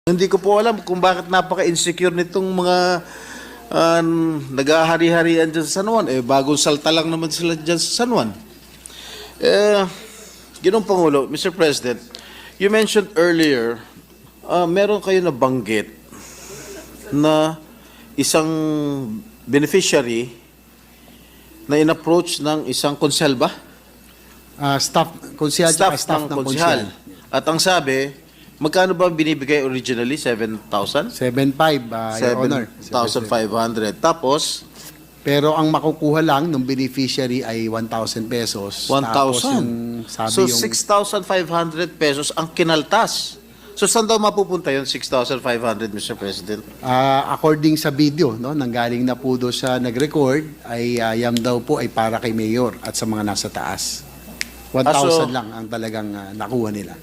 Hindi ko po alam kung bakit napaka-insecure nitong mga nag-ahari-harian dyan sa San Juan. Bagong salta lang naman sila dyan sa San Juan. Ginong Pangulo, Mr. President, you mentioned earlier, meron kayo nabanggit na isang beneficiary na in-approach ng isang konsel ba? Staff ng konsyal. At ang sabi, magkano ba binibigay originally? 7,000? 7,500, Your Honor. 7,500. Tapos, pero ang makukuha lang ng beneficiary ay 1,000 pesos. Tapos 1,000. sabi So, yung 6,500 pesos ang kinaltas. So, saan daw mapupunta yun, 6,500, Mr. President? according sa video, no, nanggaling na po doon sa nag-record, ay yam daw po ay para kay Mayor at sa mga nasa taas. 1,000 lang ang talagang nakuha nila.